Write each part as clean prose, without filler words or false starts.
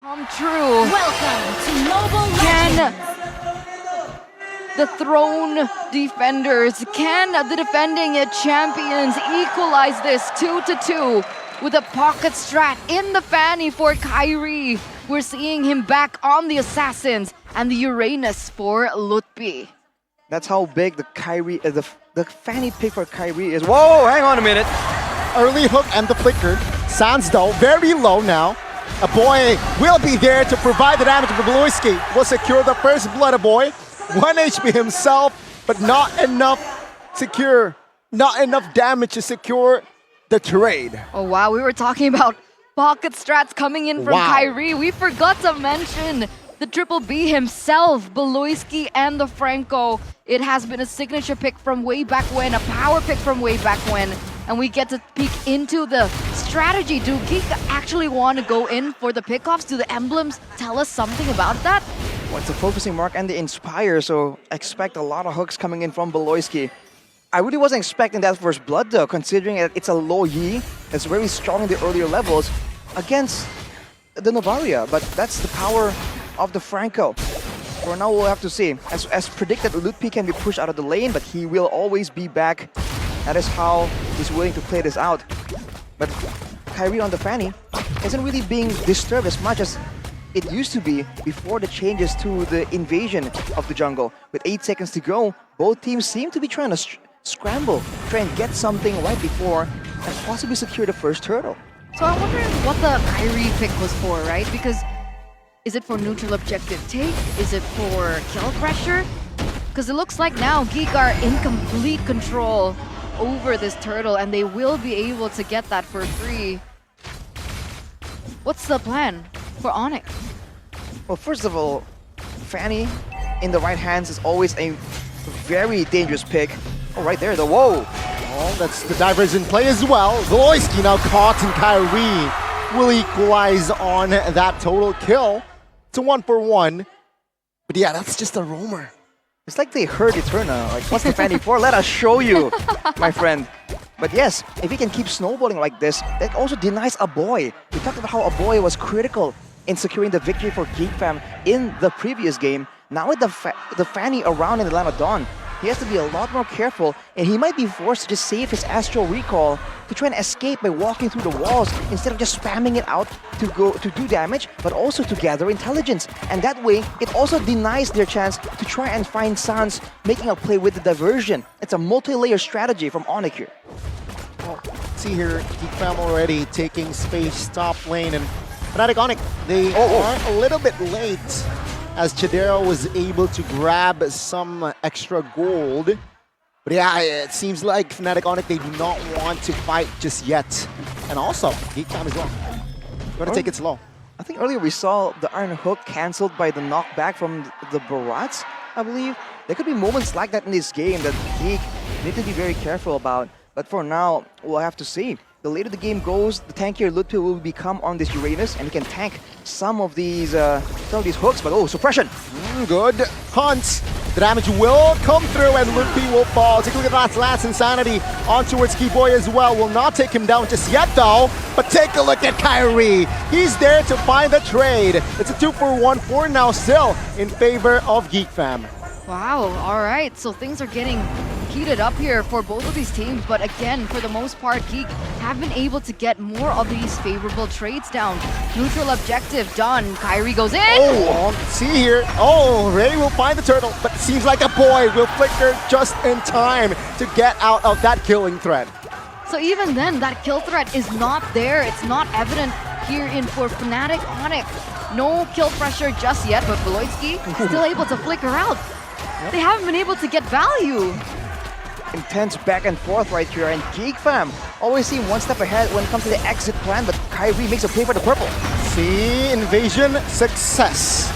Come true. Welcome to Mobile Can Legends. the throne defenders, can the defending champions equalize this 2-2 with a pocket strat in the fanny for Kyrie? We're seeing him back on the Assassins and the Uranus for Lutpi. That's how big the the fanny pick for Kyrie is. Whoa, hang on a minute. Early hook and the flicker. Sands though, very low now. A boy will be there to provide the damage, but Bluiski will secure the first blood. A boy, 1 HP himself, but not enough damage to secure the trade. Oh wow, we were talking about pocket strats coming in from Kyrie. We forgot to mention the Triple B himself, Beloyski and the Franco. It has been a signature pick from way back when, a power pick from way back when, and we get to peek into the strategy. Do Geek actually want to go in for the pickoffs? Do the emblems tell us something about that? Well, it's a focusing mark and the Inspire, so expect a lot of hooks coming in from Beloyski. I really wasn't expecting that first blood though, considering that it's a low Yi that's very strong in the earlier levels against the Novaria, but that's the power of the Franco. For now, we'll have to see. As predicted, Lutpi can be pushed out of the lane, but he will always be back. That is how he's willing to play this out. But Kyrie on the fanny isn't really being disturbed as much as it used to be before the changes to the invasion of the jungle. With 8 seconds to go, both teams seem to be trying to scramble, try and get something right before and possibly secure the first turtle. So I'm wondering what the Kyrie pick was for, right? Because is it for neutral objective take? Is it for kill pressure? Because it looks like now Geek are in complete control over this turtle and they will be able to get that for free. What's the plan for ONIC? Well, first of all, Fanny in the right hands is always a very dangerous pick. Oh, right there, the whoa! Oh, that's the divers in play as well. Beloyski now caught, and Kyrie will equalize on that total kill to 1-for-1. But yeah, that's just a roamer. It's like they heard Eterna, like, what's the Fanny for? Let us show you, my friend. But yes, if he can keep snowballing like this, that also denies a boy. We talked about how a boy was critical in securing the victory for Geek Fam in the previous game. Now with the Fanny around in the Land of Dawn, he has to be a lot more careful, and he might be forced to just save his Astral Recall to try and escape by walking through the walls instead of just spamming it out to do damage, but also to gather intelligence. And that way, it also denies their chance to try and find Sans making a play with the diversion. It's a multi-layer strategy from ONIC here. Well, see here, Geek Fam already taking space top lane, and Fnatic ONIC, they are a little bit late as Chidera was able to grab some extra gold. But yeah, it seems like Fnatic ONIC, they do not want to fight just yet. And also, Geek Fam as well. Gotta take it slow. I think earlier we saw the Iron Hook cancelled by the knockback from the Barats, I believe. There could be moments like that in this game that Geek need to be very careful about. But for now, we'll have to see. The later the game goes, the tankier Lutpi will become on this Uranus, and he can tank some of these hooks. But oh, suppression! Good hunt. The damage will come through, and Lutpi will fall. Take a look at that last Insanity on towards Keyboy as well. Will not take him down just yet, though. But take a look at Kyrie. He's there to find the trade. It's a 2-for-1 for now, still in favor of Geek Fam. Wow, all right. So things are getting heated up here for both of these teams, but again, for the most part, Geek have been able to get more of these favorable trades down. Neutral objective done. Kyrie goes in. Oh, see here. Oh, Ray will find the turtle, but it seems like a boy will flicker just in time to get out of that killing threat. So even then, that kill threat is not there. It's not evident here in for Fnatic ONIC. No kill pressure just yet, but Beloyski still able to flicker out. Yep. They haven't been able to get value. Intense back and forth right here, and Geek Fam always seem one step ahead when it comes to the exit plan, but Kyrie makes a play for the purple. See, invasion success.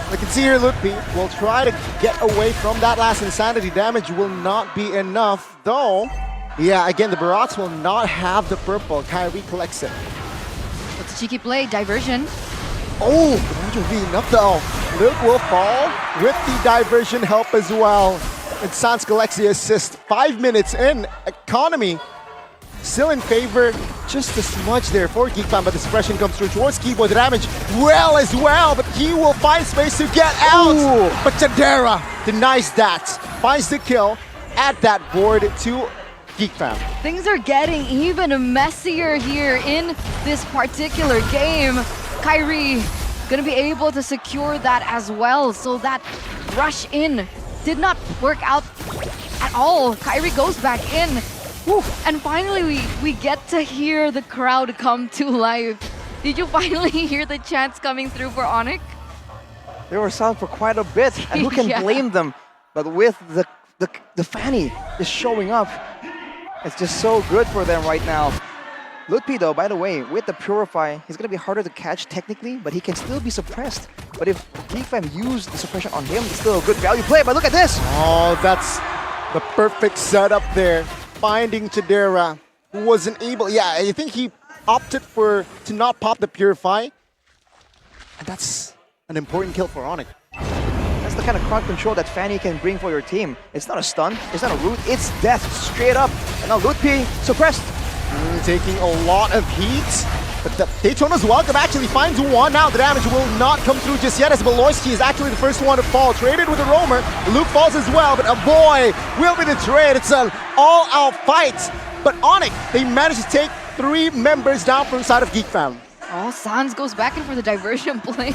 We can see here Lutpi will try to get away from that last Insanity. Damage will not be enough, though. Yeah, again, the Barats will not have the purple. Kyrie collects it. It's a cheeky play, diversion. Oh, damage will be enough, though. Luke will fall with the diversion help as well. And Sans collects the assist. 5 minutes in, economy still in favor, just a smudge there for Geek Fam, but the suppression comes through towards Keyboy. The damage well as well, but he will find space to get out. Ooh. But Chadera denies that, finds the kill, add that board to Geek Fam. Things are getting even messier here in this particular game. Kyrie gonna be able to secure that as well, so that rush in did not work out at all. Kyrie goes back in. Woo. And finally we get to hear the crowd come to life. Did you finally hear the chants coming through for ONIC? They were silent for quite a bit, and who can Yeah. blame them? But with the Fanny just showing up, it's just so good for them right now. Lutpi though, by the way, with the Purify, he's gonna be harder to catch technically, but he can still be suppressed. But if Geekfam used the suppression on him, it's still a good value play. But look at this! Oh, that's the perfect setup there. Finding Chadera, who wasn't able. Yeah, I think he opted to not pop the Purify. And that's an important kill for ONIC. That's the kind of crowd control that Fanny can bring for your team. It's not a stun, it's not a root, it's death straight up. And now Lutpi suppressed. Taking a lot of heat. But the Daytona's welcome actually finds one. Now the damage will not come through just yet as Beloyski is actually the first one to fall. Traded with a roamer. Luke falls as well, but a boy will be the trade. It's an all-out fight. But ONIC, they managed to take 3 members down from the side of Geek Fam. Oh, Sans goes back in for the diversion play.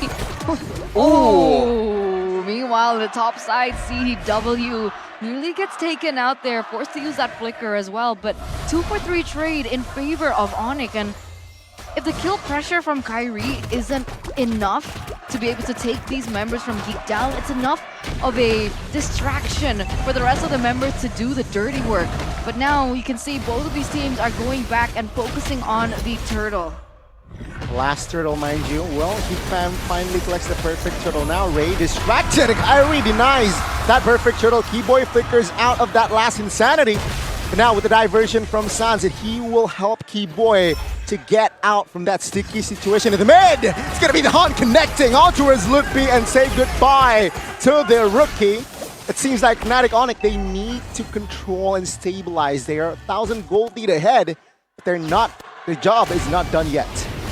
Oh, meanwhile, the top side, CW nearly gets taken out there, forced to use that flicker as well. But 2 for 3 trade in favor of ONIC. And if the kill pressure from Kyrie isn't enough to be able to take these members from Geek down, it's enough of a distraction for the rest of the members to do the dirty work. But now you can see both of these teams are going back and focusing on the turtle. Last turtle, mind you. Well, Geek Fam finally collects the perfect turtle. Now Ray distracted. Kyrie denies that perfect turtle. Keyboy flickers out of that last insanity. But now with the diversion from Sans, he will help Keyboy to get out from that sticky situation in the mid. It's going to be the Han connecting on towards Lutpi and say goodbye to their rookie. It seems like Fnatic ONIC, they need to control and stabilize. They are 1,000 gold lead ahead, but their job is not done yet.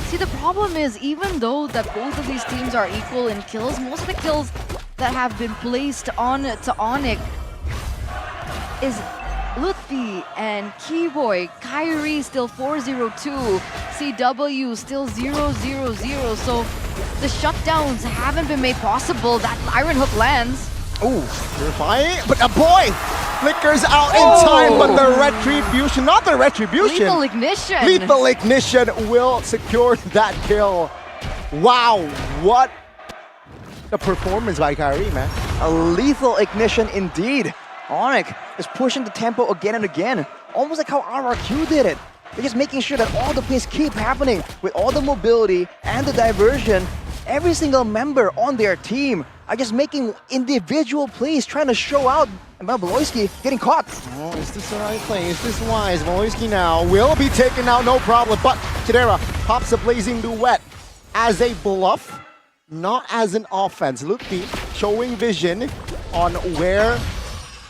See, the problem is, even though that both of these teams are equal in kills, most of the kills that have been placed on to ONIC is Lutfi and Keyboy. Kyrie still 4-0-2, CW still 0-0-0, so the shutdowns haven't been made possible. That Iron Hook lands. Oh, Purify, but a boy flickers out in time, but the retribution, not the retribution. Lethal Ignition. Lethal Ignition will secure that kill. Wow, what a performance by Kyrie, man. A lethal ignition indeed. ONIC is pushing the tempo again and again, almost like how RRQ did it. They're just making sure that all the plays keep happening with all the mobility and the diversion. Every single member on their team are just making individual plays, trying to show out. And Beloyski getting caught. Oh, is this the right play? Is this wise? Beloyski now will be taken out, no problem. But Chidera pops a blazing duet as a bluff, not as an offense. Lutfi showing vision on where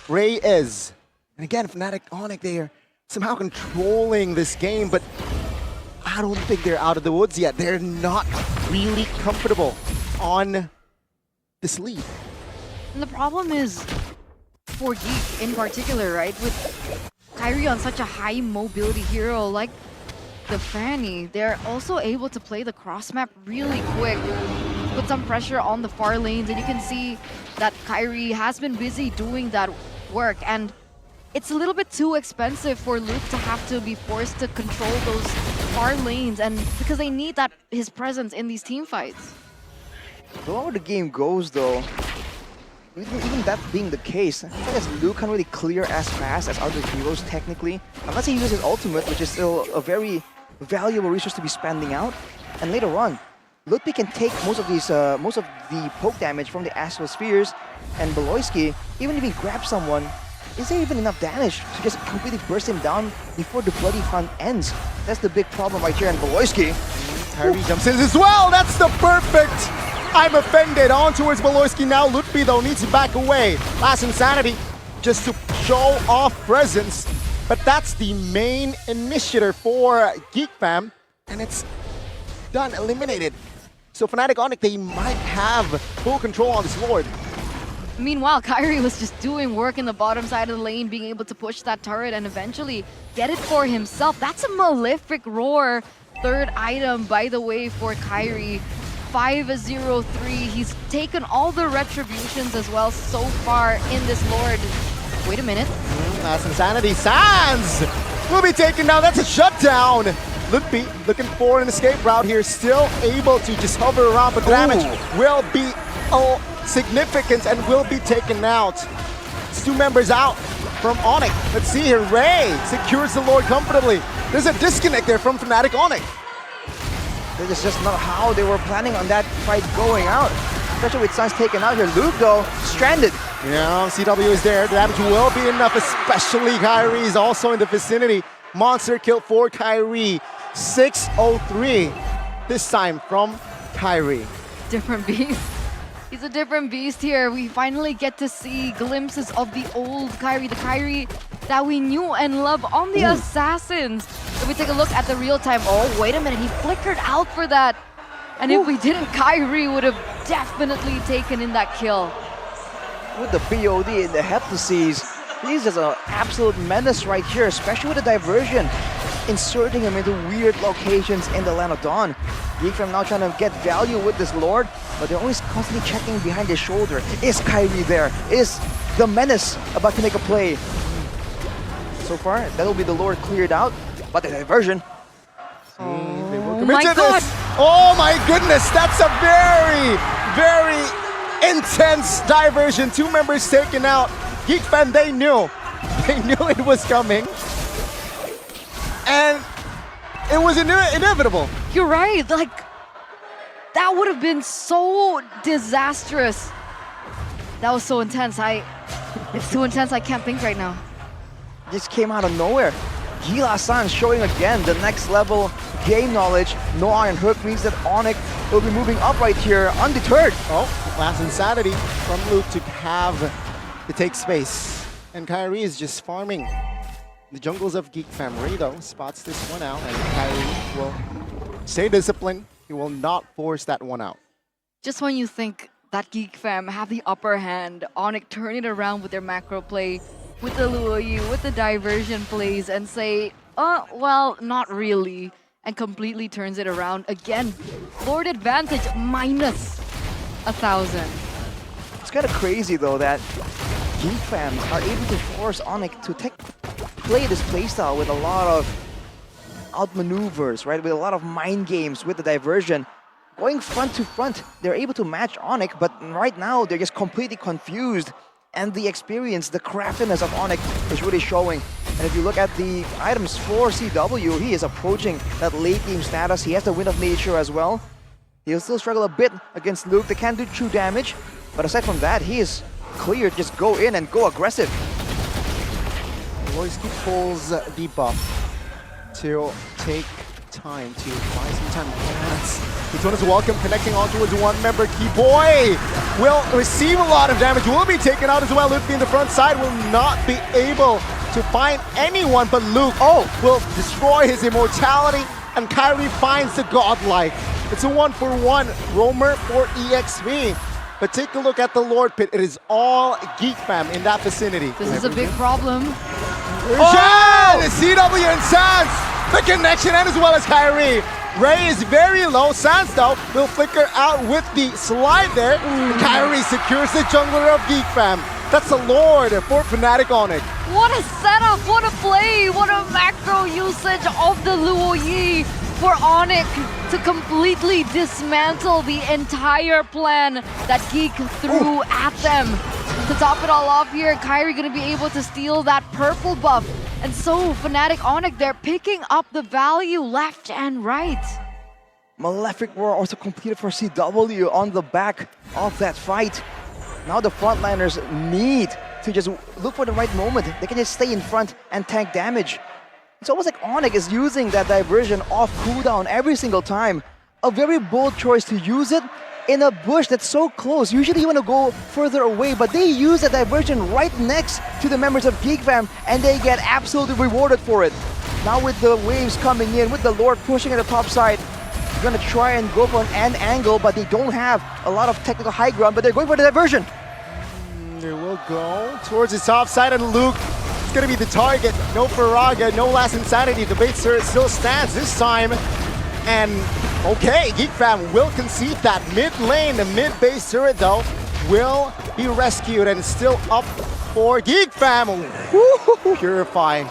Ray is. And again, Fnatic ONIC, they are somehow controlling this game, but I don't think they're out of the woods yet. They're not really comfortable on this lead. And the problem is, for Geek in particular, right? With Kyrie on such a high mobility hero like the Fanny, they're also able to play the cross map really quick, put some pressure on the far lanes, and you can see that Kyrie has been busy doing that work, and it's a little bit too expensive for Luke to have to be forced to control those far lanes, and because they need that his presence in these team fights. The longer the game goes though, even that being the case, I guess Luke can't really clear as fast as other heroes technically. Unless he uses his ultimate, which is still a very valuable resource to be spending out. And later on, Lutpi can take most of the poke damage from the Astral Spheres, and Beloyski, even if he grabs someone, is there even enough damage to just completely burst him down before the bloody hunt ends? That's the big problem right here, and Beloyski. Kyrie jumps in as well. That's the perfect. I'm offended. On towards Beloyski now. Lutfi though needs to back away. Last insanity just to show off presence. But that's the main initiator for Geek Fam, and it's done, eliminated. So Fnatic ONIC, they might have full control on this Lord. Meanwhile, Kyrie was just doing work in the bottom side of the lane, being able to push that turret and eventually get it for himself. That's a Malefic Roar. Third item, by the way, for Kyrie. 5-0-3. He's taken all the retributions as well so far in this Lord. Wait a minute. That's Insanity. Sands will be taken down. That's a shutdown. Looking for an escape route here. Still able to just hover around, but damage will be significant and will be taken out. It's 2 members out from ONIC. Let's see here. Ray secures the Lord comfortably. There's a disconnect there from Fnatic ONIC. That is just not how they were planning on that fight going out. Especially with Suns taken out here. Luke, though, stranded. Yeah, CW is there. The damage will be enough, especially Kyrie is also in the vicinity. Monster kill for Kyrie. 6-0-3. This time from Kyrie. Different beast. He's a different beast here. We finally get to see glimpses of the old Kyrie, the Kyrie that we knew and loved on the Assassins. If we take a look at the real time, oh, wait a minute, he flickered out for that. And if we didn't, Kyrie would have definitely taken in that kill. With the BOD in the heptases, he's just an absolute menace right here, especially with the diversion. Inserting him into weird locations in the Land of Dawn. Geek Fam now trying to get value with this Lord, but they're always constantly checking behind his shoulder. Is Kyrie there? Is the menace about to make a play? So far, that'll be the Lord cleared out, but the diversion. Oh my God! Oh my goodness, that's a very, very intense diversion. 2 members taken out. Geek Fam, they knew it was coming. And it was inevitable. You're right, like, that would have been so disastrous. That was so intense. It's too intense, I can't think right now. Just came out of nowhere. Gila-san showing again the next level game knowledge. No Iron Hook means that ONIC will be moving up right here, undeterred. Oh, last Insanity from Luke to take space. And Kyrie is just farming the jungles of Geek Fam. Ray, though, spots this one out, and Kyrie will stay disciplined. He will not force that one out. Just when you think that Geek Fam have the upper hand, ONIC turn it around with their macro play, with the Luoyu, with the diversion plays, and say, well, not really, and completely turns it around. Again, Lord advantage minus 1,000. It's kind of crazy, though, that Geek Fam are able to force ONIC to play this playstyle with a lot of outmaneuvers, right? With a lot of mind games with the diversion. Going front to front, they're able to match ONIC, but right now they're just completely confused. And the experience, the craftiness of ONIC is really showing. And if you look at the items for CW, he is approaching that late game status. He has the Wind of Nature as well. He'll still struggle a bit against Luke. They can't do true damage. But aside from that, he is clear. Just go in and go aggressive. Loisky pulls the buff to take time to buy some time. Yes. This one is welcome, connecting on towards 1 member. Keyboy will receive a lot of damage, will be taken out as well. Luke in the front side will not be able to find anyone, but Luke will destroy his immortality, and Kyrie finds the godlike. It's a 1-for-1 roamer for EXP. But take a look at the Lord Pit. It is all Geek Fam in that vicinity. This is a big problem. Oh! The CW and Sans! The connection, and as well as Kyrie. Ray is very low. Sans, though, will flicker out with the slide there. Kyrie secures the jungler of Geek Fam. That's the Lord for Fnatic ONIC. What a setup, what a play, what a macro usage of the Luoyi for ONIC to completely dismantle the entire plan that Geek threw at them. To top it all off here, Kyrie gonna be able to steal that purple buff. And so Fnatic ONIC, they're picking up the value left and right. Malefic Roar also completed for CW on the back of that fight. Now the frontliners need to just look for the right moment. They can just stay in front and tank damage. It's almost like ONIC is using that diversion off cooldown every single time. A very bold choice to use it in a bush that's so close. Usually you want to go further away, but they use a diversion right next to the members of Geek Fam, and they get absolutely rewarded for it. Now with the waves coming in, with the Lord pushing at the top side, they're gonna try and go for an angle, but they don't have a lot of technical high ground, but they're going for the diversion. They will go towards the top side, and Luke is going to be the target. No Faraga, no Last Insanity. The bait still stands this time. And okay, Geek Fam will concede that mid lane. The mid base turret though will be rescued and still up for Geek Fam. Purify.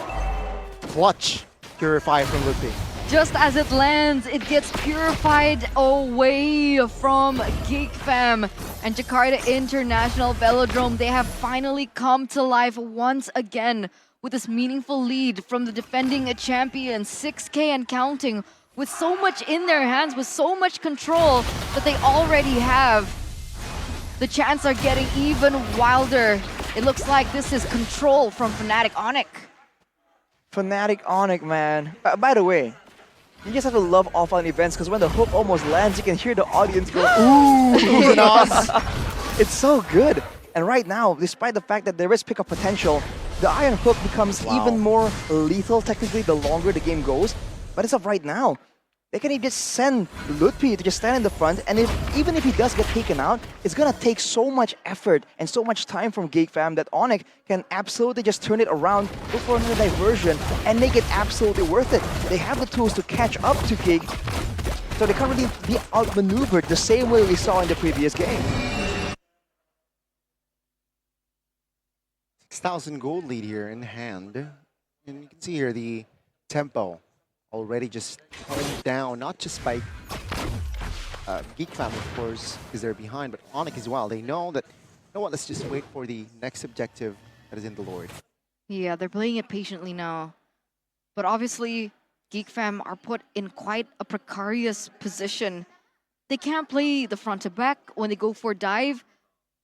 Clutch. Purify from Lupe. Just as it lands, it gets purified away from Geek Fam. And Jakarta International Velodrome, they have finally come to life once again with this meaningful lead from the defending champion, 6K and counting, with so much in their hands, with so much control that they already have. The chants are getting even wilder. It looks like this is control from Fnatic ONIC. Fnatic ONIC, man. By the way, you just have to love offline events, because when the hook almost lands, you can hear the audience go, ooh, it's so good. And right now, despite the fact that there is pickup potential, the Iron Hook becomes even more lethal technically the longer the game goes. But as of right now, they can just send Lutpi to just stand in the front, and even if he does get taken out, it's gonna take so much effort and so much time from Geek Fam that ONIC can absolutely just turn it around, go for another diversion, and make it absolutely worth it. They have the tools to catch up to Geek, so they can't really be outmaneuvered the same way we saw in the previous game. 6,000 gold lead here in hand. And you can see here the tempo already just coming down, not just by Geek Fam, of course, because they're behind, but ONIC as well. They know that, you know what, let's just wait for the next objective that is in the Lord. Yeah, they're playing it patiently now. But obviously, Geek Fam are put in quite a precarious position. They can't play the front to back when they go for dive.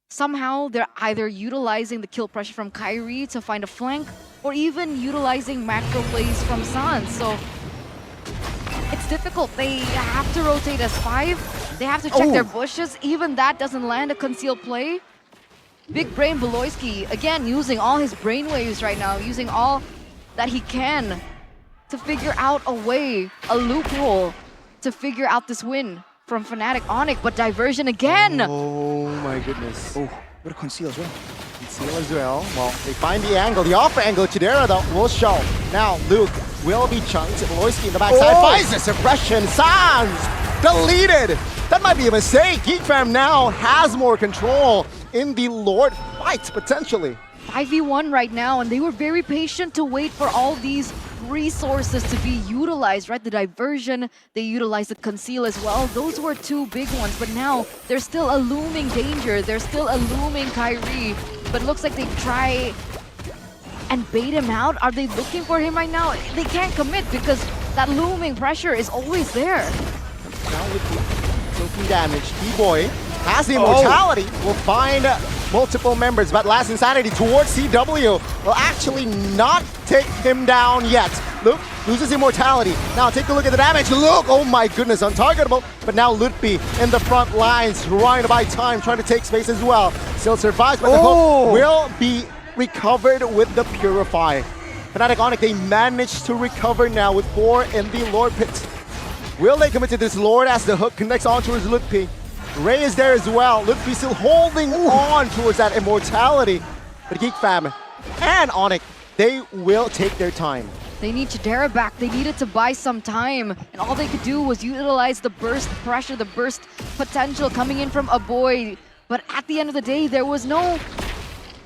Somehow, they're either utilizing the kill pressure from Kyrie to find a flank, or even utilizing macro plays from Sans. So it's difficult. They have to rotate as 5. They have to check their bushes. Even that doesn't land a concealed play. Big Brain Beloyski, again, using all his brainwaves right now, using all that he can to figure out a way, a loophole, to figure out this win from Fnatic ONIC, but diversion again! Oh my goodness. Oh, what a conceal as well. Conceal as well. Well, they find the angle. The off angle, Chidera though, will show. Now, Luke will be chunked. Beloyski in the backside finds the suppression. Sans deleted! That might be a mistake. Geek Fam now has more control in the Lord fight, potentially. 5v1 right now, and they were very patient to wait for all these resources to be utilized, right? The diversion, they utilized the conceal as well. Those were 2 big ones, but now there's still a looming danger. There's still a looming Kyrie, but it looks like they try and bait him out. Are they looking for him right now? They can't commit because that looming pressure is always there. Now with the soaking damage, T-Boy has the immortality, will find multiple members, but Last Insanity towards CW will actually not take him down yet. Luke loses immortality. Now take a look at the damage. Luke, oh my goodness, untargetable. But now Lutpi in the front lines, trying to buy time, trying to take space as well. Still survives, but the hook will be recovered with the Purify. Fnatic ONIC, they managed to recover now with 4 in the Lord pit. Will they commit to this Lord as the hook connects on towards Lutpi? Ray is there as well. Lutpi still holding on towards that immortality. But Geek Fam and ONIC, they will take their time. They need Chidera back. They needed to buy some time. And all they could do was utilize the burst pressure, the burst potential coming in from Aboy. But at the end of the day, there was no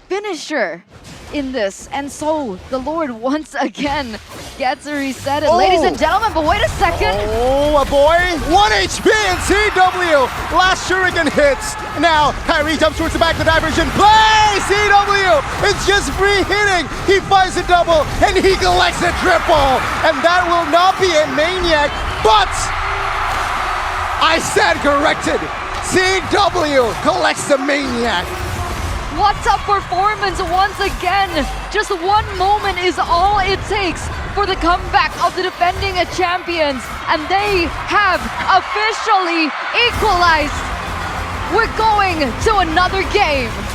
finisher in this. And so the Lord once again gets a reset. And ladies and gentlemen, but wait a second. Oh, Aboy, 1 HP and CW. Last shuriken hits. Now Kyrie jumps towards the back of the diversion. Play! CW! It's just free hitting. He finds a double and he collects a triple. And that will not be a maniac, but I said corrected. CW collects the maniac. What's up performance once again? Just 1 moment is all it takes for the comeback of the defending champions, and they have officially equalized. we're going to another game.